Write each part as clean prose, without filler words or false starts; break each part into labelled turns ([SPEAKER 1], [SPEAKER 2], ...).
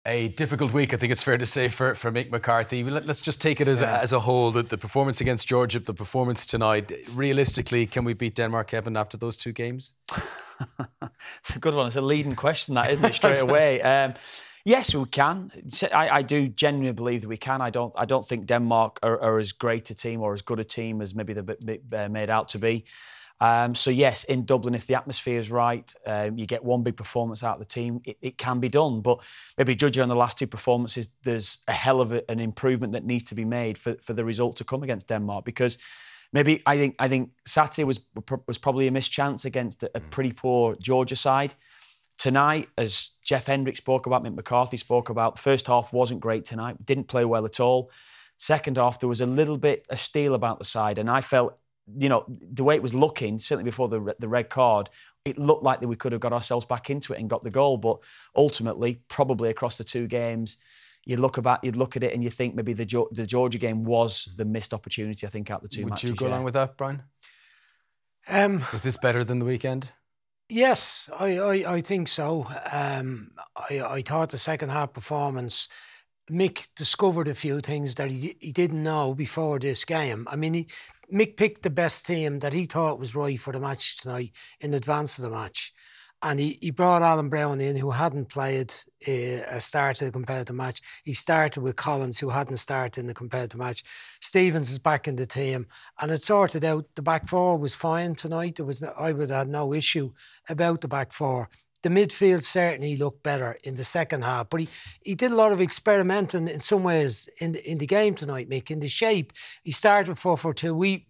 [SPEAKER 1] A difficult week, I think it's fair to say, for Mick McCarthy. Let's just take it as a whole. The performance against Georgia, the performance tonight. Realistically, can we beat Denmark, Kevin, after those two games?
[SPEAKER 2] It's a good one. It's a leading question, that, isn't it, straight away? Yes, we can. I do genuinely believe that we can. I don't think Denmark are as great a team or as good a team as maybe they're made out to be. So yes, in Dublin, if the atmosphere is right, you get one big performance out of the team, it can be done. But maybe judging on the last two performances, there's a hell of an improvement that needs to be made for the result to come against Denmark. Because maybe I think Saturday was probably a missed chance against a pretty poor Georgia side. Tonight, as Jeff Hendrick spoke about, Mick McCarthy spoke about, the first half wasn't great tonight, didn't play well at all. Second half, there was a little bit of steel about the side, and I felt, you know, the way it was looking, certainly before the red card, it looked like that we could have got ourselves back into it and got the goal. But ultimately, probably across the two games, you'd look at it and you think maybe the Georgia game was the missed opportunity, I think, out of the two matches.
[SPEAKER 1] Would you go along with that, Brian? Was this better than the weekend?
[SPEAKER 3] Yes, I think so. I thought the second half performance, Mick discovered a few things that he didn't know before this game. I mean, Mick picked the best team that he thought was right for the match tonight in advance of the match. And he brought Alan Brown in, who hadn't played a start in the competitive match. He started with Collins, who hadn't started in the competitive match. Stevens is back in the team. And it sorted out. The back four was fine tonight. I would have no issue about the back four. The midfield certainly looked better in the second half. But he did a lot of experimenting in some ways in the game tonight, Mick. In the shape, he started with 4-4-2.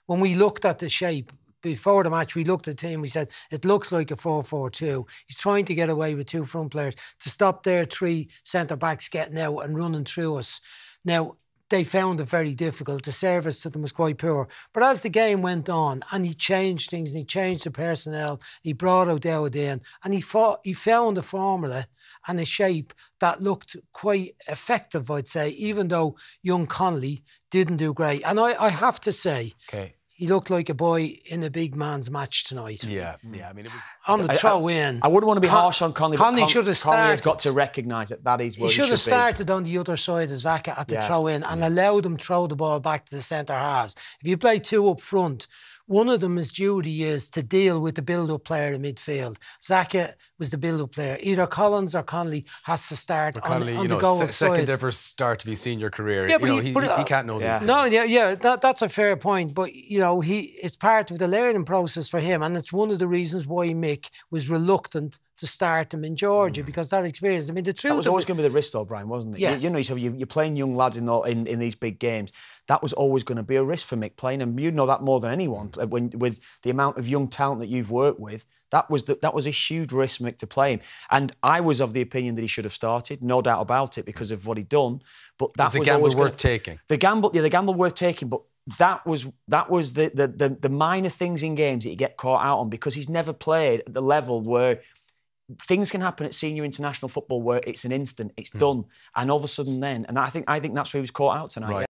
[SPEAKER 3] When we looked at the shape, before the match, we looked at the team, we said, it looks like a 4-4-2. He's trying to get away with two front players to stop their three centre-backs getting out and running through us. Now, they found it very difficult. The service to them was quite poor. But as the game went on, and he changed things, and he changed the personnel, he brought O'Dowd in, and he found a formula and a shape that looked quite effective, I'd say, even though young Connolly didn't do great. And I have to say...
[SPEAKER 1] Okay.
[SPEAKER 3] He looked like a boy in a big man's match tonight.
[SPEAKER 1] Yeah. I mean, it was
[SPEAKER 3] on the throw-in.
[SPEAKER 2] I wouldn't want to be harsh on Connolly.
[SPEAKER 3] Connolly should have started.
[SPEAKER 2] Connolly has got to recognise that is where he should
[SPEAKER 3] have started on the other side of Zaka at the throw-in and allowed him throw the ball back to the centre halves. If you play two up front, one of them, his duty is to deal with the build-up player in midfield. Zaka was the build-up player. Either Collins or Connolly has to start on the goal side.
[SPEAKER 1] Second ever start of his senior career. Yeah, he can't know these things.
[SPEAKER 3] No, that's a fair point. But, you know, it's part of the learning process for him. And it's one of the reasons why Mick was reluctant to start him in Georgia, because that experience. I mean, the truth.
[SPEAKER 2] That was always going to be the risk, though, Brian, wasn't it?
[SPEAKER 3] Yes.
[SPEAKER 2] You know, you're playing young lads in these big games. That was always going to be a risk for Mick playing, and you know that more than anyone. With the amount of young talent that you've worked with, that was a huge risk for Mick to play him. And I was of the opinion that he should have started, no doubt about it, because of what he'd done. But that was a gamble worth taking. The gamble worth taking, but. That was the minor things in games that you get caught out on, because he's never played at the level where things can happen at senior international football where it's an instant, it's done, and all of a sudden then, and I think that's where he was caught out tonight. Right.